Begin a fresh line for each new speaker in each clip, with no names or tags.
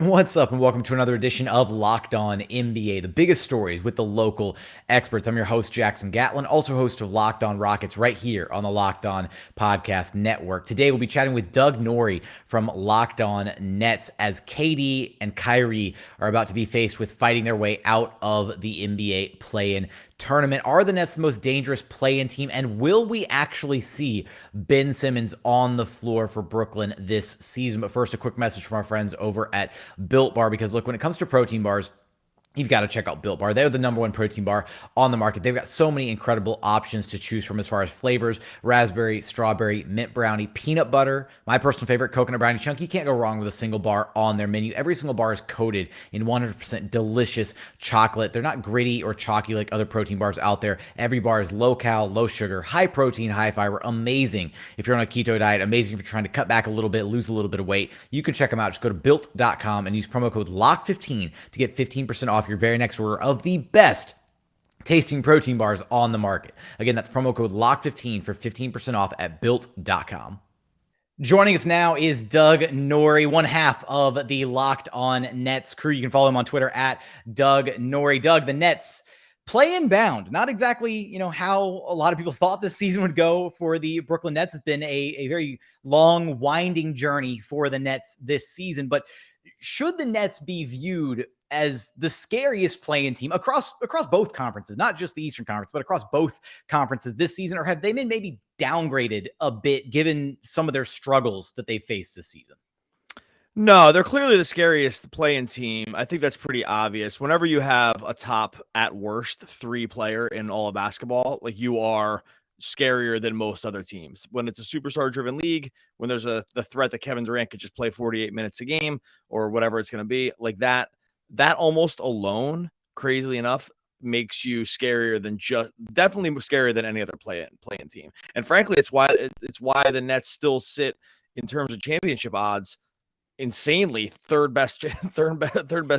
What's up, and welcome to another edition of Locked On NBA, the biggest stories with the local experts. I'm your host, Jackson Gatlin, also host of Locked On Rockets right here on the Locked On Podcast Network. Today, we'll be chatting with Doug Norrie from Locked On Nets as KD and Kyrie are about to be faced with fighting their way out of the NBA play-in tournament. Are the Nets the most dangerous play-in team? And will we actually see Ben Simmons on the floor for Brooklyn this season? But first, a quick message from our friends over at Built Bar, because look, when it comes to protein bars, you've got to check out Built Bar. They're the number one protein bar on the market. They've got so many incredible options to choose from as far as flavors: raspberry, strawberry, mint brownie, peanut butter. My personal favorite, coconut brownie chunk. You can't go wrong with a single bar on their menu. Every single bar is coated in 100% delicious chocolate. They're not gritty or chalky like other protein bars out there. Every bar is low cal, low sugar, high protein, high fiber. Amazing if you're on a keto diet. Amazing if you're trying to cut back a little bit, lose a little bit of weight. You can check them out. Just go to built.com and use promo code LOCK15 to get 15% off your very next order of the best tasting protein bars on the market. Again, that's promo code LOCK15 for 15% off at built.com. Joining us now is Doug Norrie, one half of the Locked On Nets crew. You can follow him on Twitter at Doug Norrie. Doug, the Nets play-in bound. Not exactly, how a lot of people thought this season would go for the Brooklyn Nets. It's been a very long, winding journey for the Nets this season. But should the Nets be viewed as the scariest play-in team across both conferences, not just the Eastern Conference, but across both conferences this season? Or have they been maybe downgraded a bit given some of their struggles that they faced this season?
No, they're clearly the scariest play-in team. I think that's pretty obvious. Whenever you have a top, at worst, 3 player in all of basketball, like, you are scarier than most other teams. When it's a superstar-driven league, when there's the threat that Kevin Durant could just play 48 minutes a game or whatever it's going to be, like that almost alone, crazily enough, makes you scarier than definitely scarier than any other play-in team. And frankly, it's why the Nets still sit in terms of championship odds insanely third best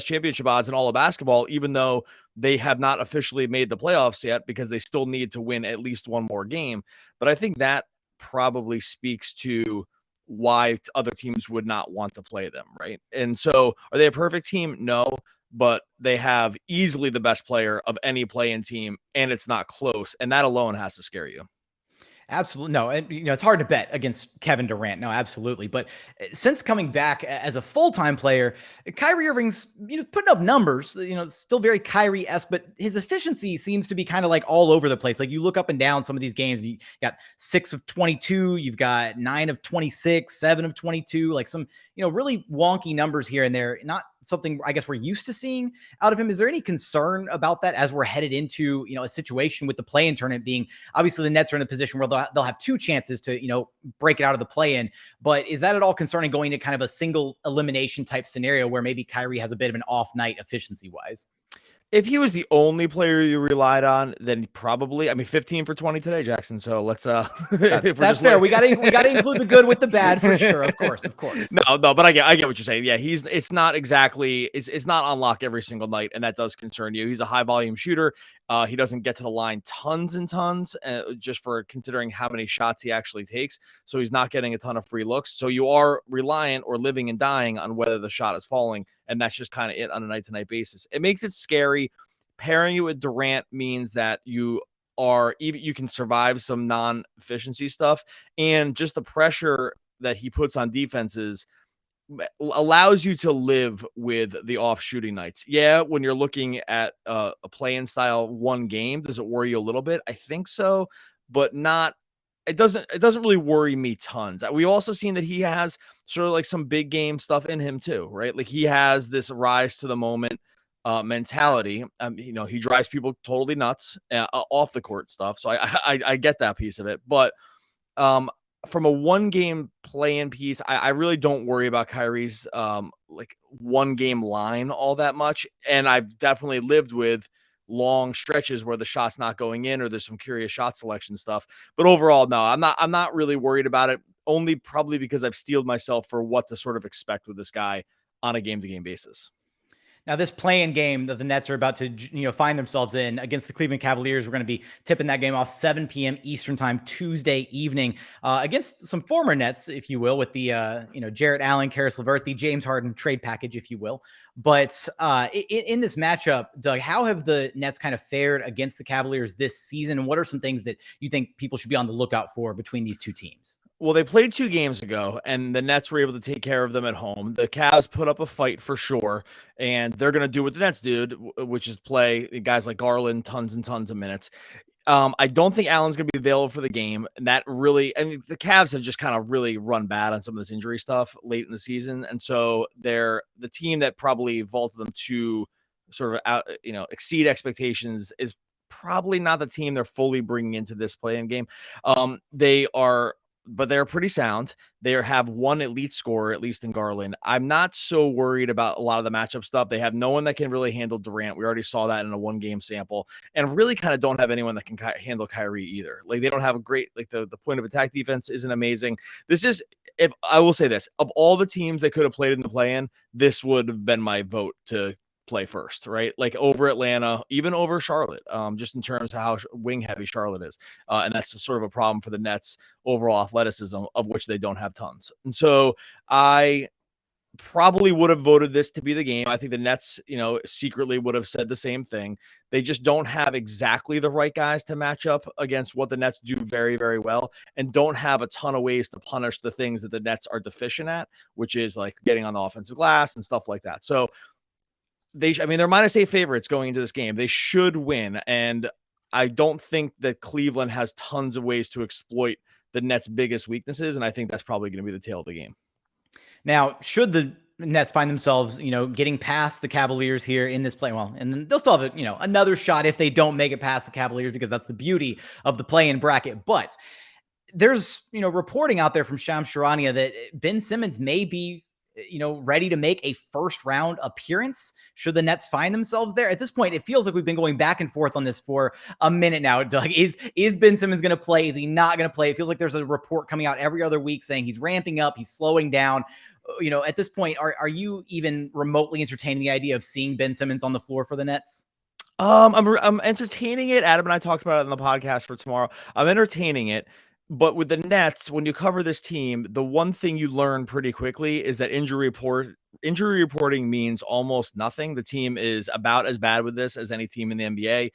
championship odds in all of basketball, even though they have not officially made the playoffs yet, because they still need to win at least one more game. But I think that probably speaks to why other teams would not want to play them, right? And so, are they a perfect team? No, but they have easily the best player of any play-in team, and it's not close, and that alone has to scare you.
Absolutely. No, and it's hard to bet against Kevin Durant. No, absolutely. But since coming back as a full-time player, Kyrie Irving's putting up numbers, still very Kyrie-esque, but his efficiency seems to be kind of like all over the place. Like, you look up and down some of these games, you got 6 of 22, you've got 9 of 26, 7 of 22, like some, really wonky numbers here and there. Not something I guess we're used to seeing out of him. Is there any concern about that as we're headed into, a situation with the play-in tournament being, obviously the Nets are in a position where they'll have 2 chances to, break it out of the play-in, but is that at all concerning going to kind of a single elimination type scenario where maybe Kyrie has a bit of an off night efficiency wise?
If he was the only player you relied on, then probably. I mean, 15 for 20 today, Jackson. So let's
that's fair. We gotta include the good with the bad for sure. Of course.
No, but I get what you're saying. Yeah, it's not exactly it's not on lock every single night, and that does concern you. He's a high volume shooter. He doesn't get to the line tons and tons, just for considering how many shots he actually takes. So he's not getting a ton of free looks. So you are reliant or living and dying on whether the shot is falling, and that's just kind of it on a night-to-night basis. It makes it scary. Pairing it with Durant means that you can survive some non-efficiency stuff, and just the pressure that he puts on defenses allows you to live with the off shooting nights. Yeah, when you're looking at a play-in style one game, does it worry you a little bit? I think so, but not. It doesn't really worry me tons. We've also seen that he has sort of like some big game stuff in him too, right? Like, he has this rise to the moment mentality. He drives people totally nuts off the court stuff. So I get that piece of it, but from a one game play-in piece, I really don't worry about Kyrie's like one game line all that much. And I've definitely lived with long stretches where the shot's not going in or there's some curious shot selection stuff. But overall, no, I'm not really worried about it, only probably because I've steeled myself for what to sort of expect with this guy on a game-to-game basis.
Now, this play-in game that the Nets are about to, find themselves in against the Cleveland Cavaliers, we're going to be tipping that game off 7 p.m. Eastern time Tuesday evening against some former Nets, if you will, with the Jarrett Allen, Karis LeVert, the James Harden trade package, if you will. But in this matchup, Doug, how have the Nets kind of fared against the Cavaliers this season, and what are some things that you think people should be on the lookout for between these two teams?
Well, they played 2 games ago, and the Nets were able to take care of them at home. The Cavs put up a fight for sure, and they're going to do what the Nets do, which is play guys like Garland tons and tons of minutes. I don't think Allen's going to be available for the game, and that really, I mean, the Cavs have just kind of really run bad on some of this injury stuff late in the season, and so they're the team that probably vaulted them to sort of exceed expectations is probably not the team they're fully bringing into this play-in game. They are. But they're pretty sound. They have one elite scorer, at least in Garland. I'm not so worried about a lot of the matchup stuff. They have no one that can really handle Durant. We already saw that in a one-game sample, and really kind of don't have anyone that can handle Kyrie either. Like, they don't have a great, like, the point of attack defense isn't amazing. This is, if I will say this, of all the teams that could have played in the play-in, this would have been my vote to play first, right? Like over Atlanta, even over Charlotte, just in terms of how wing heavy Charlotte is. And that's sort of a problem for the Nets' overall athleticism, of which they don't have tons. And so I probably would have voted this to be the game. I think the Nets, secretly would have said the same thing. They just don't have exactly the right guys to match up against what the Nets do very, very well, and don't have a ton of ways to punish the things that the Nets are deficient at, which is like getting on the offensive glass and stuff like that. So they're -8 favorites going into this game. They should win. And I don't think that Cleveland has tons of ways to exploit the Nets' biggest weaknesses. And I think that's probably going to be the tail of the game.
Now, should the Nets find themselves, getting past the Cavaliers here in this play, well, and then they'll still have, another shot if they don't make it past the Cavaliers, because that's the beauty of the play-in bracket. But there's, reporting out there from Shams Charania that Ben Simmons may be, ready to make a first round appearance should the Nets find themselves there. At this point, it feels like we've been going back and forth on this for a minute now. Doug, is Ben Simmons going to play? Is he not going to play? It feels like there's a report coming out every other week saying he's ramping up, he's slowing down. At this point, are you even remotely entertaining the idea of seeing Ben Simmons on the floor for the Nets?
I'm entertaining it. Adam and I talked about it on the podcast for tomorrow. I'm entertaining it. But with the Nets, when you cover this team, the one thing you learn pretty quickly is that injury reporting means almost nothing. The team is about as bad with this as any team in the NBA.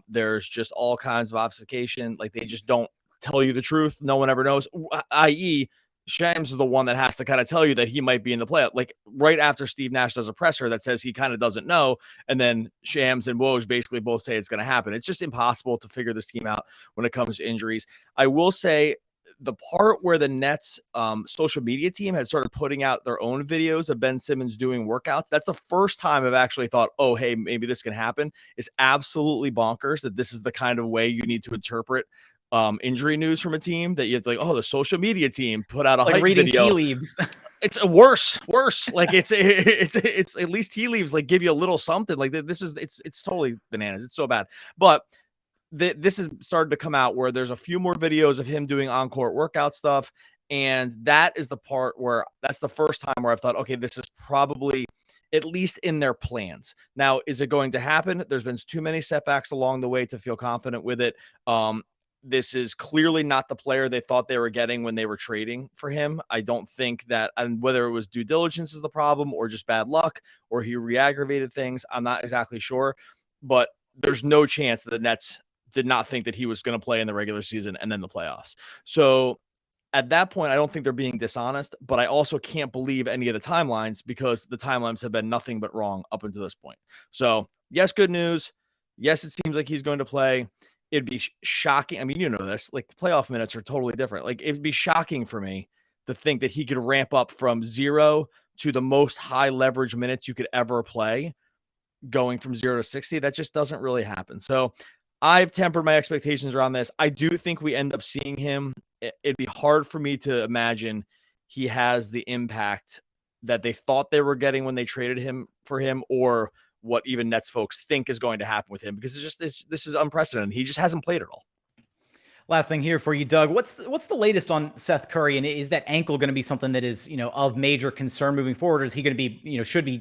There's just all kinds of obfuscation. Like, they just don't tell you the truth. No one ever knows, i.e., Shams is the one that has to kind of tell you that he might be in the playoff. Like, right after Steve Nash does a presser that says he kind of doesn't know, and then Shams and Woj basically both say it's going to happen. It's just impossible to figure this team out when it comes to injuries. I will say the part where the Nets social media team has started putting out their own videos of Ben Simmons doing workouts, that's the first time I've actually thought, oh, hey, maybe this can happen. It's absolutely bonkers that this is the kind of way you need to interpret injury news from a team, that you have to, like, oh, the social media team put out a
like
hype
reading
video.
tea leaves.
It's worse. Like, it's at least tea leaves like give you a little something. Like, it's totally bananas. It's so bad. But this has started to come out where there's a few more videos of him doing on-court workout stuff. And that is the part where that's the first time where I've thought, okay, this is probably at least in their plans. Now, is it going to happen? There's been too many setbacks along the way to feel confident with it. This is clearly not the player they thought they were getting when they were trading for him. I don't think that, and whether it was due diligence is the problem or just bad luck or he re-aggravated things, I'm not exactly sure. But there's no chance that the Nets did not think that he was going to play in the regular season and then the playoffs. So at that point, I don't think they're being dishonest, but I also can't believe any of the timelines, because the timelines have been nothing but wrong up until this point. So yes, good news. Yes, it seems like he's going to play. It'd be shocking. I mean, this, like, playoff minutes are totally different. Like, it'd be shocking for me to think that he could ramp up from 0 to the most high leverage minutes you could ever play, going from 0 to 60. That just doesn't really happen. So I've tempered my expectations around this. I do think we end up seeing him. It'd be hard for me to imagine he has the impact that they thought they were getting when they traded him for him, or what even Nets folks think is going to happen with him, because this is unprecedented. He just hasn't played at all.
Last thing here for you, Doug. What's the latest on Seth Curry, and is that ankle going to be something that is of major concern moving forward? Or is he going to be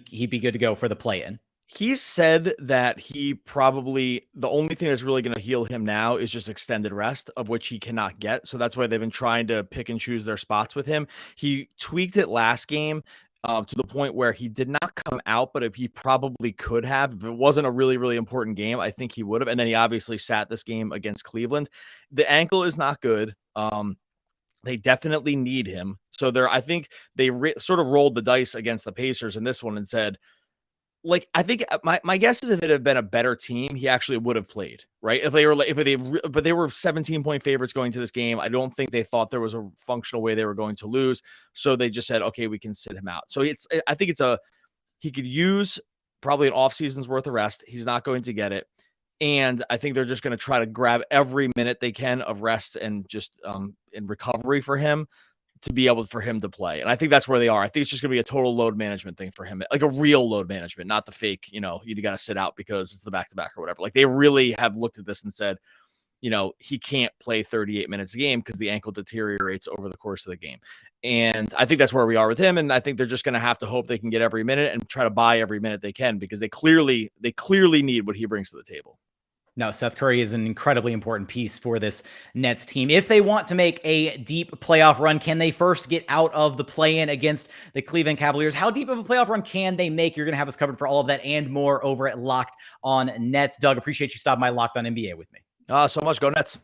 he be good to go for the play-in?
He said that he probably the only thing that's really going to heal him now is just extended rest, of which he cannot get. So that's why they've been trying to pick and choose their spots with him. He tweaked it last game to the point where he did not come out, but if he probably could have. If it wasn't a really, really important game, I think he would have. And then he obviously sat this game against Cleveland. The ankle is not good. They definitely need him. So I think they sort of rolled the dice against the Pacers in this one and said, like, I think my guess is if it had been a better team, he actually would have played, right? But they were 17-point favorites going to this game. I don't think they thought there was a functional way they were going to lose. So they just said, okay, we can sit him out. So I think he could use probably an off season's worth of rest. He's not going to get it. And I think they're just going to try to grab every minute they can of rest and just in recovery for him, to be able for him to play. And I think that's where they are. I think it's just going to be a total load management thing for him, like a real load management, not the fake, you got to sit out because it's the back-to-back or whatever. Like, they really have looked at this and said, he can't play 38 minutes a game because the ankle deteriorates over the course of the game. And I think that's where we are with him. And I think they're just going to have to hope they can get every minute and try to buy every minute they can, because they clearly need what he brings to the table.
No, Seth Curry is an incredibly important piece for this Nets team. If they want to make a deep playoff run, can they first get out of the play-in against the Cleveland Cavaliers? How deep of a playoff run can they make? You're going to have us covered for all of that and more over at Locked On Nets. Doug, appreciate you stopping by Locked On NBA with me.
So much. Go Nets.